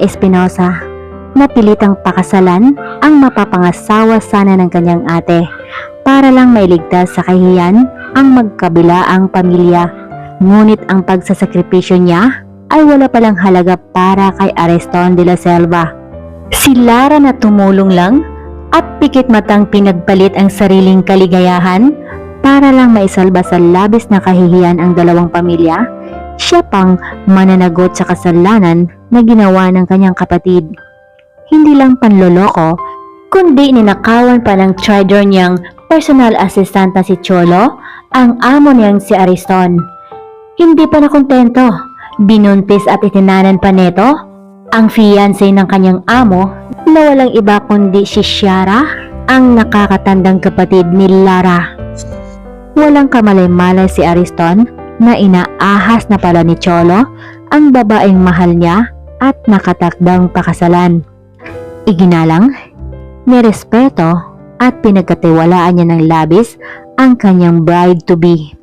Espinosa. Napilitang pakasalan ang mapapangasawa sana ng kanyang ate para lang mailigtas sa kahihiyan ang magkabilaang pamilya. Ngunit ang pagsasakripisyo niya ay wala palang halaga para kay Ariston de la Selva. Si Lara na tumulong lang at pikit matang pinagpalit ang sariling kaligayahan para lang maisalba sa labis na kahihiyan ang dalawang pamilya. Siya pang mananagot sa kasalanan na ginawa ng kanyang kapatid. Hindi lang panloloko, kundi ninakawan pa ng trader niyang personal assistant na si Cholo, ang amo niyang si Ariston. Hindi pa nakontento, binuntis at itinanan pa neto ang fiancé ng kanyang amo na walang iba kundi si Shara, ang nakakatandang kapatid ni Lara. Walang kamalay-malay si Ariston na inaahas na pala ni Cholo ang babaeng mahal niya at nakatakdang pakasalan. Iginalang, nirespeto at pinagkatiwalaan niya ng labis ang kanyang bride-to-be.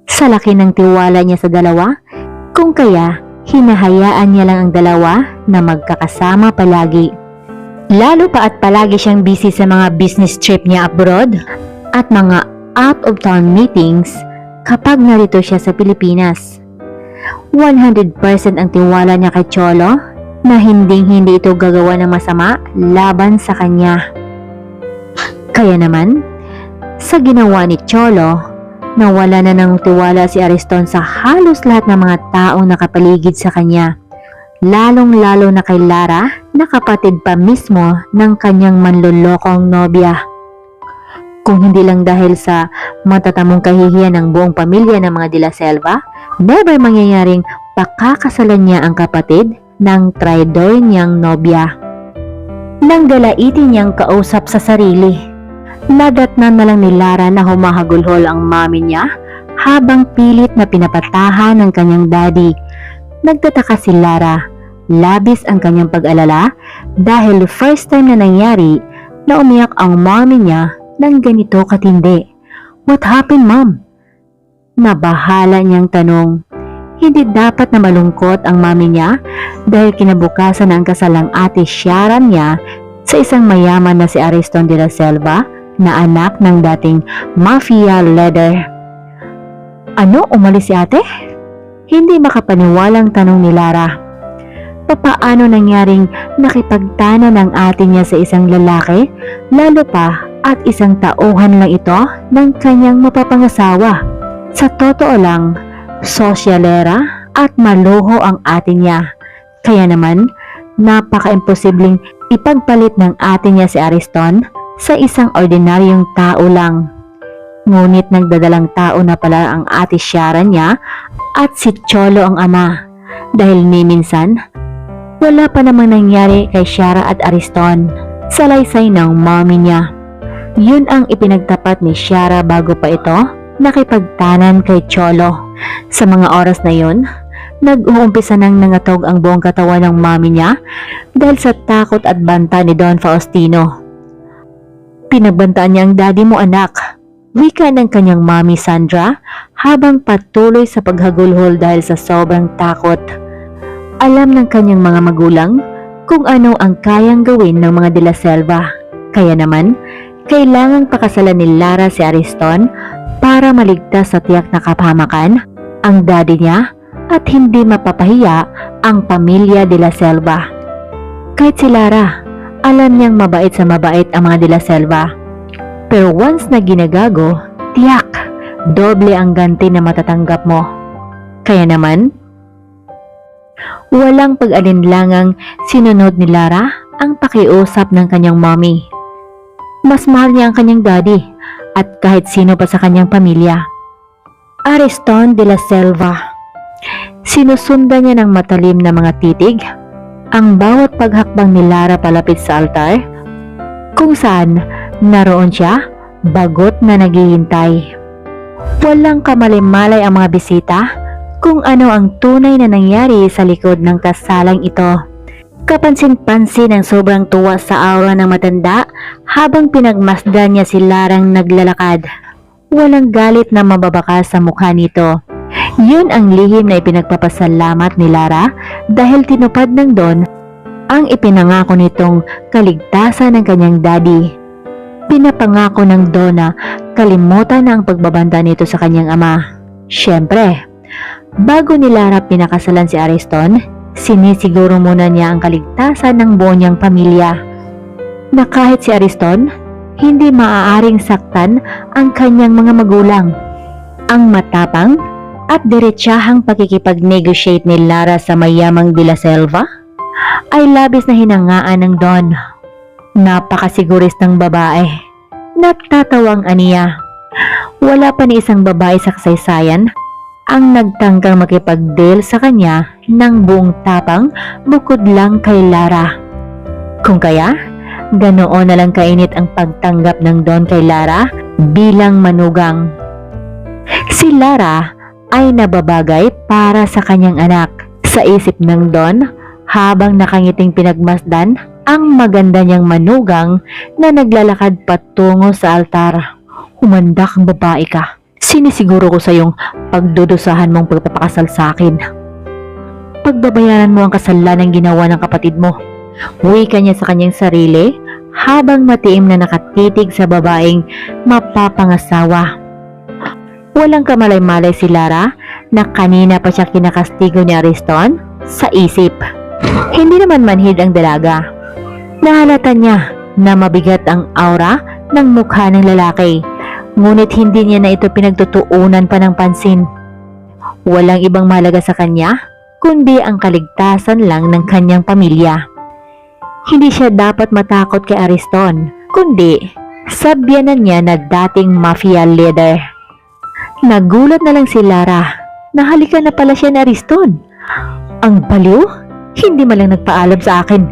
Sa laki ng tiwala niya sa dalawa, kung kaya hinahayaan niya lang ang dalawa na magkakasama palagi. Lalo pa at palagi siyang busy sa mga business trip niya abroad at mga out-of-town meetings kapag narito siya sa Pilipinas. 100% ang tiwala niya kay Cholo na hindi ito gagawa ng masama laban sa kanya. Kaya naman, sa ginawa ni Cholo, nawala na ng tiwala si Ariston sa halos lahat ng mga taong nakapaligid sa kanya, lalong-lalo na kay Lara na kapatid pa mismo ng kanyang manlolokong nobya. Kung hindi lang dahil sa matatamong kahihiyan ng buong pamilya ng mga De La Selva, never mangyayaring pakakasalan niya ang kapatid ng traidor niyang nobya. Nang galaitin niyang kausap sa sarili, nadatnan na lang ni Lara na humahagulhol ang mami niya habang pilit na pinapatahan ng kanyang daddy. Nagtataka si Lara, labis ang kanyang pag-alala dahil first time na nangyari na umiyak ang mami niya ng ganito katindi. What happened, mom? Nabahala niyang tanong. Hindi dapat na malungkot ang mami niya dahil kinabukasan ang kasalang ate Shara niya sa isang mayaman na si Ariston de la Selva na anak ng dating mafia leader. Ano, umalis si ate? Hindi makapaniwalang tanong ni Lara. Papaano nangyaring nakipagtana ng ate niya sa isang lalaki, lalo pa at isang tauhan lang ito ng kanyang mapapangasawa? Sa totoo lang, sosyalera at maluho ang ate niya. Kaya naman, napaka-imposibleng ipagpalit ng ate niya si Ariston sa isang ordinaryong tao lang. Ngunit nagdadalang tao na pala ang ate Shara niya at si Cholo ang ama. Dahil ni minsan, wala pa namang nangyari kay Shara at Ariston sa laysay ng mommy niya. Yun ang ipinagtapat ni Shara bago pa ito nakipagtanan kay Cholo. Sa mga oras na yun, nag-uumpisa nang nangatog ang buong katawan ng mami niya dahil sa takot at banta ni Don Faustino. Pinagbantaan niya ang daddy mo, anak, wika ng kanyang mami Sandra habang patuloy sa paghagulhol dahil sa sobrang takot. Alam ng kanyang mga magulang kung ano ang kayang gawin ng mga De La Selva. Kaya naman, kailangang pakasalan ni Lara si Ariston para maligtas sa tiyak na kapahamakan ang daddy niya at hindi mapapahiya ang pamilya De La Selva. Kahit si Lara, alam niyang mabait sa mabait ang mga De La Selva. Pero once na ginagago, tiyak, doble ang ganti na matatanggap mo. Kaya naman, walang pag-alinlangang sinunod ni Lara ang pakiusap ng kanyang mommy. Mas mahal niya ang kanyang daddy at kahit sino pa sa kanyang pamilya. Ariston de la Selva. Sinusundan niya ng matalim na mga titig ang bawat paghakbang ni Lara palapit sa altar, kung saan naroon siya, bagot na naghihintay. Walang kamalimalay ang mga bisita kung ano ang tunay na nangyari sa likod ng kasalang ito. Kapansin-pansin ang sobrang tuwa sa aura ng matanda habang pinagmasdan niya si Larang naglalakad. Walang galit na mababakas sa mukha nito. Yun ang lihim na ipinagpapasalamat ni Lara dahil tinupad ng Don ang ipinangako nitong kaligtasan ng kanyang daddy. Pinapangako ng Don na kalimutan na ang pagbabanta nito sa kanyang ama. Siyempre, bago ni Lara pinakasalan si Ariston, sinisiguro muna niya ang kaligtasan ng buong niyang pamilya. Na kahit si Ariston, hindi maaaring saktan ang kanyang mga magulang. Ang matapang at diretsahang pakikipag-negotiate ni Lara sa mayamang De La Selva ay labis na hinangaan ng Don. Napakasiguris ng babae. Nagtatawang aniya. Wala pa ni isang babae sa kasaysayan ang nagtangkang makipag-deal sa kanya ng buong tapang bukod lang kay Lara. Kung kaya, ganoon na lang kainit ang pagtanggap ng Don kay Lara bilang manugang. Si Lara ay nababagay para sa kanyang anak. Sa isip ng Don, habang nakangiting pinagmasdan ang maganda niyang manugang na naglalakad patungo sa altar. Humanda kang babae ka. Sinisiguro ko sa iyong pagdudusahan mong pagpapakasal sa akin. Pagbabayaran mo ang kasalanan ginawa ng kapatid mo. Wika niya sa kanyang sarili habang matiim na nakatitig sa babaeng mapapangasawa. Walang kamalay-malay si Lara na kanina pa siya kinakastigo ni Ariston sa isip. Hindi naman manhid ang dalaga. Nahalata niya na mabigat ang aura ng mukha ng lalaki, ngunit hindi niya na ito pinagtutuunan pa ng pansin. Walang ibang mahalaga sa kanya, kundi ang kaligtasan lang ng kanyang pamilya. Hindi siya dapat matakot kay Ariston, kundi sa biyenan niya na dating mafia leader. Nagulat na lang si Lara na halika na pala siya ni Ariston. Ang baliw, hindi man lang nagpaalam sa akin.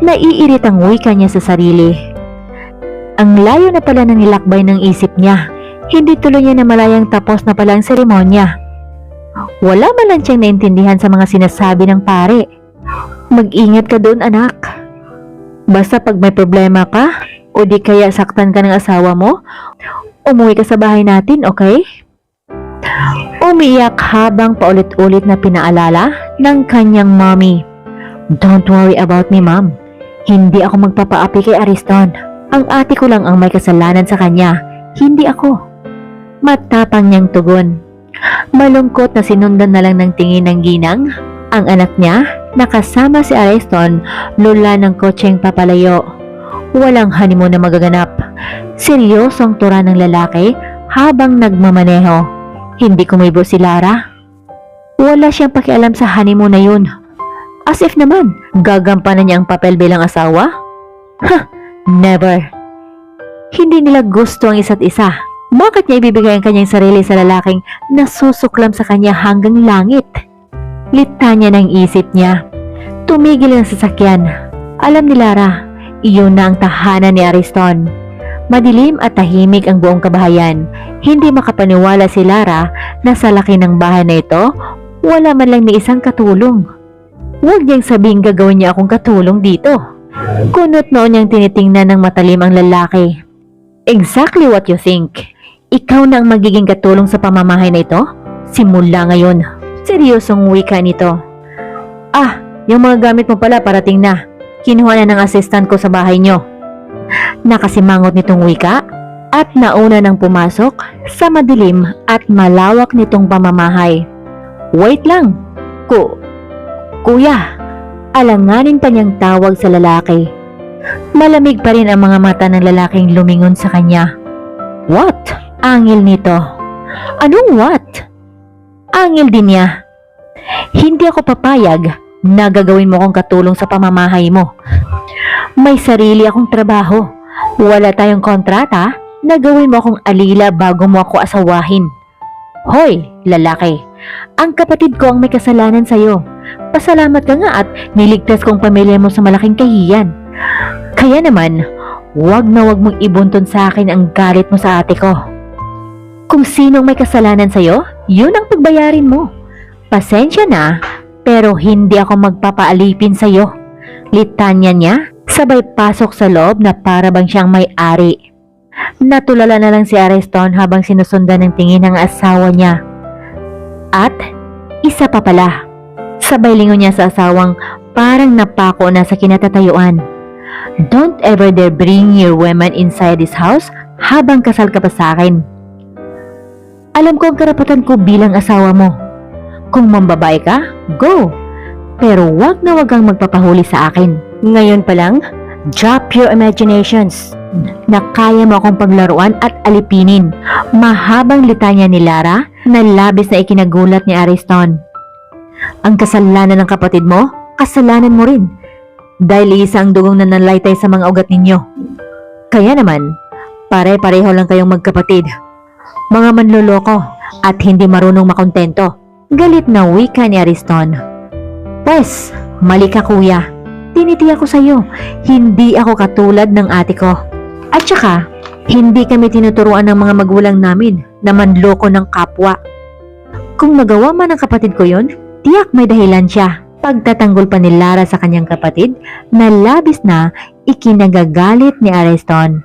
Naiiritang wika niya sa sarili. Ang layo na pala ng nilakbay ng isip niya. Hindi tuloy niya na malayang tapos na pala ang seremonya. Wala man lang siyang naintindihan sa mga sinasabi ng pare. Mag-ingat ka doon, anak. Basta pag may problema ka, o di kaya saktan ka ng asawa mo, umuwi ka sa bahay natin, okay? Umiyak habang paulit-ulit na pinaalala ng kanyang mommy. Don't worry about me, mom. Hindi ako magpapaapi kay Ariston. Ang ate ko lang ang may kasalanan sa kanya, hindi ako. Matapang niyang tugon. Malungkot na sinundan na lang ng tingin ng ginang ang anak niya na kasama si Ariston lula ng kotseng papalayo. Walang honeymoon na magaganap. Seryosong tura ng lalaki habang nagmamaneho. Hindi kumibo si Lara. Wala siyang pakialam sa honeymoon na yun. As if naman, gagampanan niya ang papel bilang asawa? Never. Hindi nila gusto ang isa't isa. Bakit niya ibibigay ang kanyang sarili sa lalaking nasusuklam sa kanya hanggang langit? Litanya ng isip niya. Tumigil ang sasakyan. Alam ni Lara, iyon na ang tahanan ni Ariston. Madilim at tahimik ang buong kabahayan. Hindi makapaniwala si Lara na sa laki ng bahay na ito, wala man lang ni isang katulong. Huwag niyang sabing gagawin niya akong katulong dito. Kunot noon niyang tinitingnan ng matalim ang lalaki. Exactly what you think. Ikaw na ang magiging katulong sa pamamahay na ito? Simula ngayon. Seryosong wika nito. Ah, yung mga gamit mo pala parating na. Kinuha na ng assistant ko sa bahay niyo. Nakasimangot nitong wika at nauna nang pumasok sa madilim at malawak nitong pamamahay. Wait lang. Kuya, alanganin pa niyang tawag sa lalaki. Malamig pa rin ang mga mata ng lalaking lumingon sa kanya. What? Angil nito. Anong what? Angil din niya. Hindi ako papayag na gagawin mo akong katulong sa pamamahay mo. May sarili akong trabaho. Wala tayong kontrata na gawin mo akong alila bago mo ako asawahin. Hoy, lalaki. Ang kapatid ko ang may kasalanan sa'yo. Pasalamat ka nga at niligtas kong pamilya mo sa malaking kahiyan. Kaya naman, wag na wag mong ibunton sa akin ang galit mo sa ate ko. Kung sinong may kasalanan sa'yo, yun ang pagbayarin mo. Pasensya na, pero hindi ako magpapaalipin sa'yo. Litanya niya, sabay pasok sa loob na para bang siyang may-ari. Natulala na lang si Ariston habang sinusundan ng tingin ng asawa niya. At isa pa pala, sabay lingon niya sa asawang parang napako na sa kinatatayuan. Don't ever dare bring your woman inside this house habang kasal ka pa sa akin. Alam ko ang karapatan ko bilang asawa mo. Kung mambabae ka, go! Pero wag na wag kang magpapahuli sa akin. Ngayon pa lang, drop your imaginations na kaya mo akong paglaruan at alipinin. Mahabang litanya ni Lara na labis na ikinagulat ni Ariston. Ang kasalanan ng kapatid mo, kasalanan mo rin. Dahil isa ang dugong na nalaytay sa mga ugat ninyo. Kaya naman, pare-pareho lang kayong magkapatid. Mga manloloko at hindi marunong makontento. Galit na wika ni Ariston. Pwes, mali ka kuya. Tinitiyak ko sa'yo, hindi ako katulad ng ate ko. At saka, hindi kami tinuturuan ng mga magulang namin na manloko ng kapwa. Kung nagawa man ng kapatid ko yon, tiyak may dahilan siya. Pagtatanggol pa ni Lara sa kanyang kapatid na labis na ikinagagalit ni Ariston.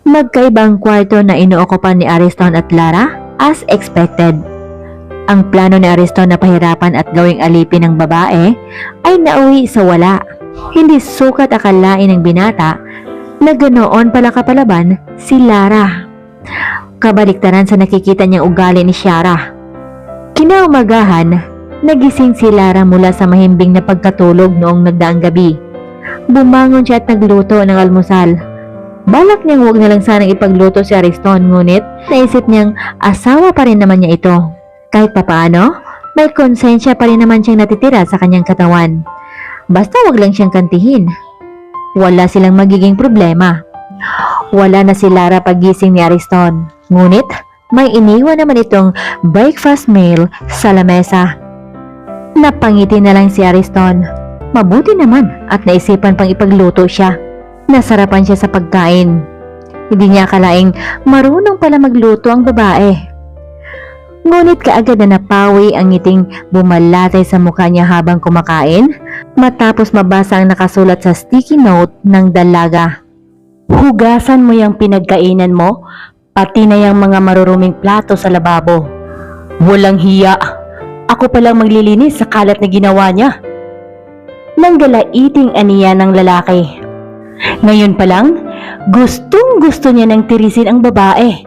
Magkaibang kwarto na inuokupan ni Ariston at Lara as expected. Ang plano ni Ariston na pahirapan at gawing alipin ng babae ay nauwi sa wala. Hindi sukat akalain ng binata na ganoon pala kapalaban si Lara. Kabaliktaran sa nakikita niyang ugali ni Shara. Kinaumagahan, nagising si Lara mula sa mahimbing na pagkatulog noong nagdaang gabi. Bumangon siya at nagluto ng almusal. Balak niyang huwag na lang sanang ipagluto si Ariston, ngunit naisip niyang asawa pa rin naman niya ito. Kahit papaano, may konsensya pa rin naman siyang natitira sa kanyang katawan. Basta wag lang siyang kantihin. Wala silang magiging problema. Wala na si Lara pagising ni Ariston. Ngunit, may iniwan naman itong breakfast meal sa lamesa. Napangiti na lang si Ariston. Mabuti naman at naisipan pang ipagluto siya. Nasarapan siya sa pagkain. Hindi niya akalaing marunong pala magluto ang babae. Ngunit kaagad na napawi ang ngiting bumalatay sa mukha niya habang kumakain matapos mabasa ang nakasulat sa sticky note ng dalaga. Hugasan mo yung pinagkainan mo, pati na yung mga maruruming plato sa lababo. Walang hiya. Ako palang maglilinis sa kalat na ginawa niya. Nanggalaiting aniya ng lalaki. Ngayon pa lang, gustong gusto niya nang tirisin ang babae.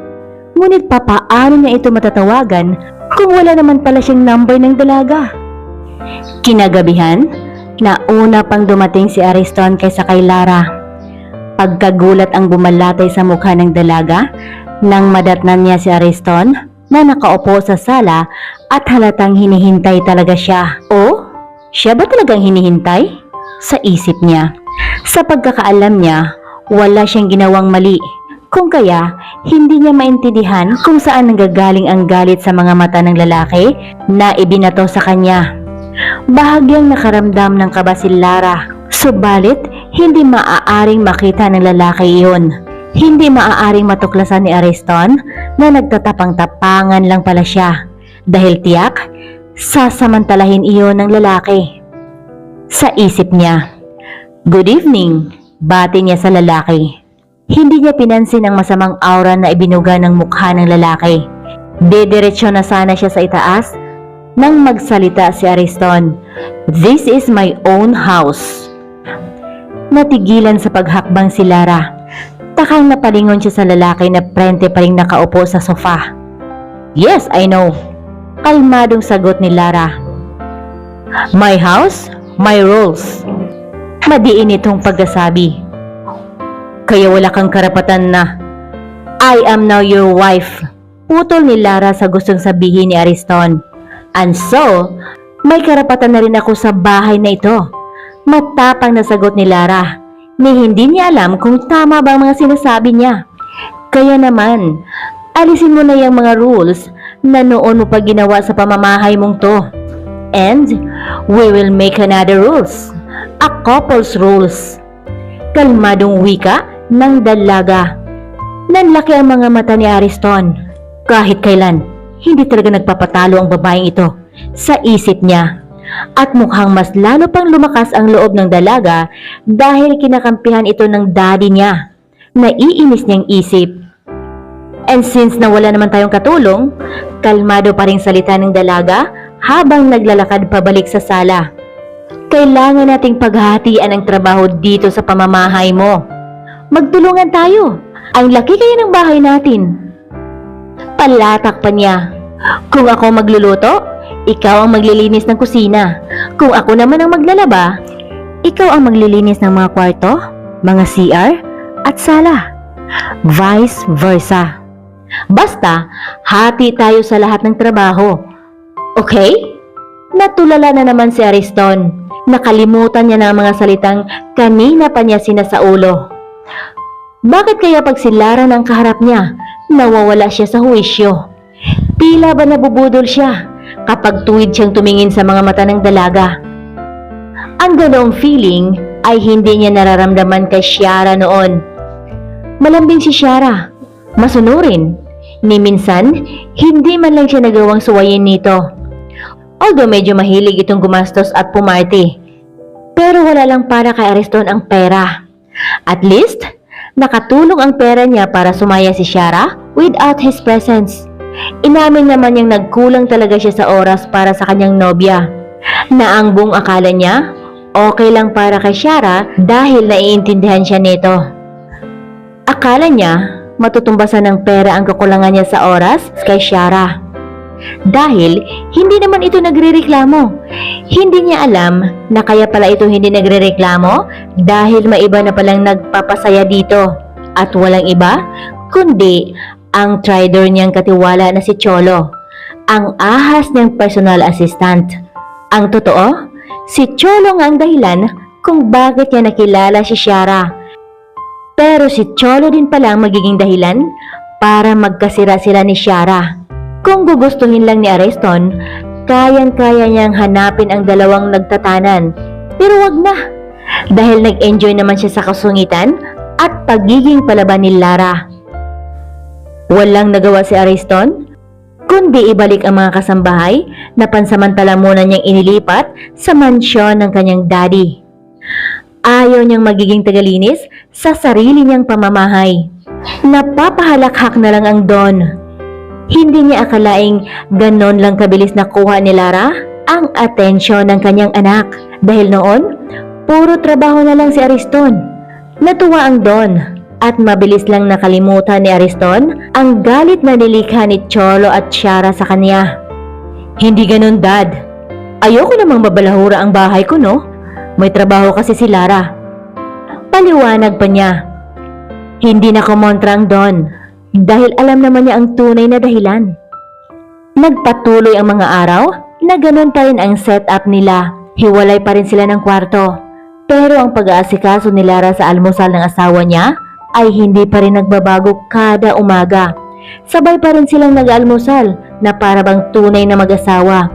Ngunit papaano niya ito matatawagan kung wala naman pala siyang number ng dalaga? Kinagabihan, nauna pang dumating si Ariston kaysa kay Lara. Pagkagulat ang bumalatay sa mukha ng dalaga nang madatnan niya si Ariston na nakaupo sa sala at halatang hinihintay talaga siya. O, siya ba talagang hinihintay? Sa isip niya. Sa pagkakaalam niya, wala siyang ginawang mali. Kung kaya, hindi niya maintindihan kung saan nanggagaling ang galit sa mga mata ng lalaki na ibinato sa kanya. Bahagyang nakaramdam ng kaba si Lara, subalit hindi maaaring makita ng lalaki iyon. Hindi maaaring matuklasan ni Ariston na nagtatapang-tapangan lang pala siya dahil tiyak, sasamantalahin iyon ng lalaki. Sa isip niya, "Good evening," bati niya sa lalaki. Hindi niya pinansin ang masamang aura na ibinuga ng mukha ng lalaki. Didiretsyo na sana siya sa itaas nang magsalita si Ariston. "This is my own house." Natigilan sa paghakbang si Lara. Takang napalingon siya sa lalaki na prente pa rin nakaupo sa sofa. "Yes, I know." Kalmadong sagot ni Lara. "My house, my rules." Madiin itong pagkasabi. "Kaya wala kang karapatan na I am now your wife." Putol ni Lara sa gustong sabihin ni Ariston. "And so, may karapatan na rin ako sa bahay na ito." Matapang na sagot ni Lara. Ni hindi niya alam kung tama ba ang mga sinasabi niya. Kaya naman, alisin mo na yung mga rules na noon mo pa ginawa sa pamamahay mong to. And we will make another rules. A couple's rules. Kalmadong wika ng dalaga. Nanlaki ang mga mata ni Ariston. Kahit kailan, hindi talaga nagpapatalo ang babaeng ito sa isip niya. At mukhang mas lalo pang lumakas ang loob ng dalaga dahil kinakampihan ito ng daddy niya. Naiinis niyang isip. And since nawala naman tayong katulong, kalmado pa ring salita ng dalaga habang naglalakad pabalik sa sala. Kailangan nating paghahatian ang trabaho dito sa pamamahay mo. Magtulungan tayo. Ang laki kaya ng bahay natin. Palatak pa niya. Kung ako magluluto, ikaw ang maglilinis ng kusina. Kung ako naman ang maglalaba, ikaw ang maglilinis ng mga kwarto, mga CR, at sala. Vice versa. Basta, hati tayo sa lahat ng trabaho. Okay? Natulala na naman si Ariston. Nakalimutan niya na ang mga salitang kanina pa niya sinasaulo. Bakit kaya pag si Lara ng kaharap niya, nawawala siya sa huwisyo? Tila ba nabubudol siya kapag tuwid siyang tumingin sa mga mata ng dalaga? Ang ganoong feeling ay hindi niya nararamdaman kay Ciara noon. Malambing si Ciara, masunurin, ni minsan hindi man lang siya nagawang suwayin nito. Although medyo mahilig itong gumastos at pumarty, pero wala lang para kay Ariston ang pera. At least, nakatulong ang pera niya para sumaya si Ciara without his presence. Inamin naman niyang nagkulang talaga siya sa oras para sa kanyang nobya, na ang buong akala niya okay lang para kay Ciara dahil naiintindihan siya nito. Akala niya matutumbasan ng pera ang kakulangan niya sa oras kay Ciara. Dahil hindi naman ito nagrereklamo. Hindi niya alam na kaya pala ito hindi nagrereklamo dahil may iba na palang nagpapasaya dito. At walang iba kundi ang trader niyang katiwala na si Cholo, ang ahas niyang personal assistant. Ang totoo, si Cholo nga ang dahilan kung bakit niya nakilala si Ciara. Pero si Cholo din pala ang magiging dahilan para magkasira sila ni Ciara. Kung gugustuhin lang ni Ariston, kayang-kaya niyang hanapin ang dalawang nagtatanan. Pero wag na, dahil nag-enjoy naman siya sa kasungitan at pagiging palaban ni Lara. Walang nagawa si Ariston, kundi ibalik ang mga kasambahay na pansamantala muna niyang inilipat sa mansyon ng kanyang daddy. Ayaw niyang magiging tagalinis sa sarili niyang pamamahay. Napapahalakhak na lang ang Don. Hindi niya akalaing ganon lang kabilis nakuha ni Lara ang atensyon ng kanyang anak. Dahil noon, puro trabaho na lang si Ariston. Natuwa ang Don at mabilis lang nakalimutan ni Ariston ang galit na nilikha ni Cholo at Ciara sa kanya. Hindi ganon, Dad. Ayoko namang mabalahura ang bahay ko, no? May trabaho kasi si Lara. Paliwanag pa niya. Hindi na kumontra ang Don dahil alam naman niya ang tunay na dahilan. Nagpatuloy ang mga araw na ganun pa rin ang setup nila. Hiwalay pa rin sila ng kwarto. Pero ang pag-aasikaso ni Lara sa almusal ng asawa niya ay hindi pa rin nagbabago kada umaga. Sabay pa rin silang nag-almusal na para bang tunay na mag-asawa.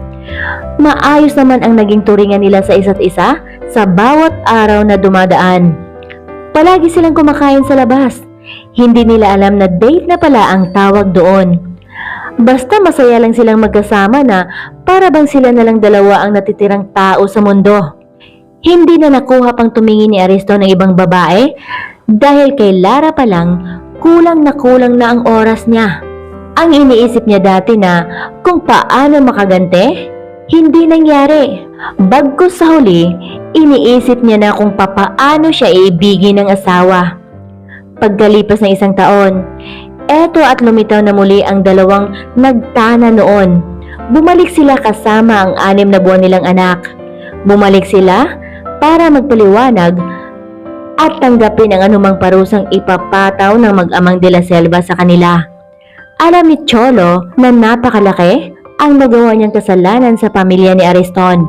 Maayos naman ang naging turingan nila sa isa't isa sa bawat araw na dumadaan. Palagi silang kumakain sa labas. Hindi nila alam na date na pala ang tawag doon. Basta masaya lang silang magkasama na para bang sila na lang dalawa ang natitirang tao sa mundo. Hindi na nakuha pang tumingin ni Ariston ng ibang babae dahil kay Lara pa lang kulang na ang oras niya. Ang iniisip niya dati na kung paano makagante, hindi nangyari. Bagkus sa huli, iniisip niya na kung papaano siya iibigin ng asawa. Pagkalipas ng isang taon, eto at lumitaw na muli ang dalawang nagtana noon. Bumalik sila kasama ang 6 na buwan nilang anak. Bumalik sila para magpaliwanag at tanggapin ang anumang parusang ipapataw ng mag-amang de la Selva sa kanila. Alam ni Cholo na napakalaki ang nagawa niyang kasalanan sa pamilya ni Ariston,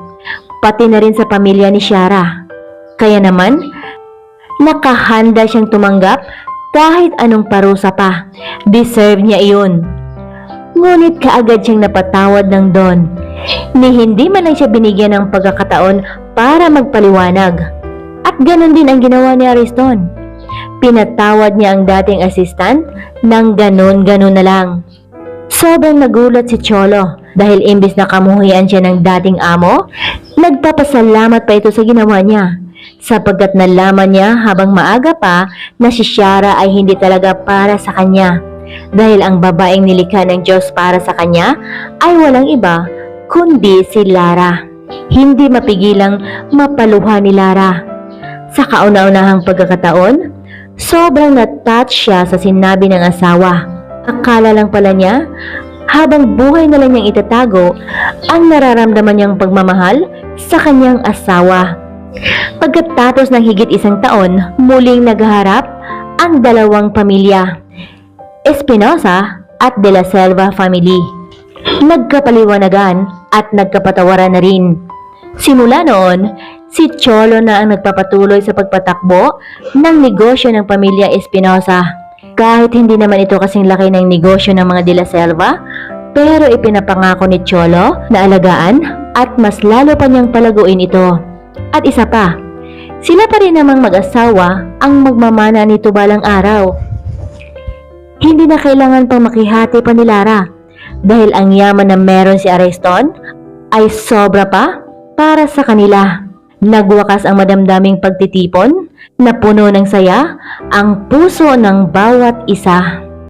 pati na rin sa pamilya ni Ciara. Kaya naman, nakahanda siyang tumanggap kahit anong parusa pa. Deserve niya iyon. Ngunit kaagad siyang napatawad ng Don, ni hindi man lang siya binigyan ng pagkakataon para magpaliwanag. At ganun din ang ginawa ni Ariston. Pinatawad niya ang dating assistant ng ganun-ganun na lang. Sobrang nagulat si Cholo dahil imbis na kamuhian siya ng dating amo, nagpapasalamat pa ito sa ginawa niya. Sapagkat nalaman niya habang maaga pa na si Ciara ay hindi talaga para sa kanya. Dahil ang babaeng nilikha ng Diyos para sa kanya ay walang iba kundi si Lara. Hindi mapigilang mapaluha ni Lara. Sa kauna-unahang pagkakataon, sobrang na-touch siya sa sinabi ng asawa. Akala lang pala niya, habang buhay na lang niyang itatago ang nararamdaman niyang pagmamahal sa kanyang asawa. Pagkatapos ng higit isang taon, muling nagharap ang dalawang pamilya, Espinosa at De La Selva family. Nagkapaliwanagan at nagkapatawaran na rin. Simula noon, si Cholo na ang nagpapatuloy sa pagpatakbo ng negosyo ng pamilya Espinosa. Kahit hindi naman ito kasing laki ng negosyo ng mga De La Selva, pero ipinapangako ni Cholo na alagaan at mas lalo pa niyang palaguin ito. At isa pa, sila pa rin namang mag-asawa ang magmamana nito balang araw. Hindi na kailangan pang makihati pa ni Lara dahil ang yaman na meron si Ariston ay sobra pa para sa kanila. Nagwakas ang madamdaming pagtitipon na puno ng saya ang puso ng bawat isa.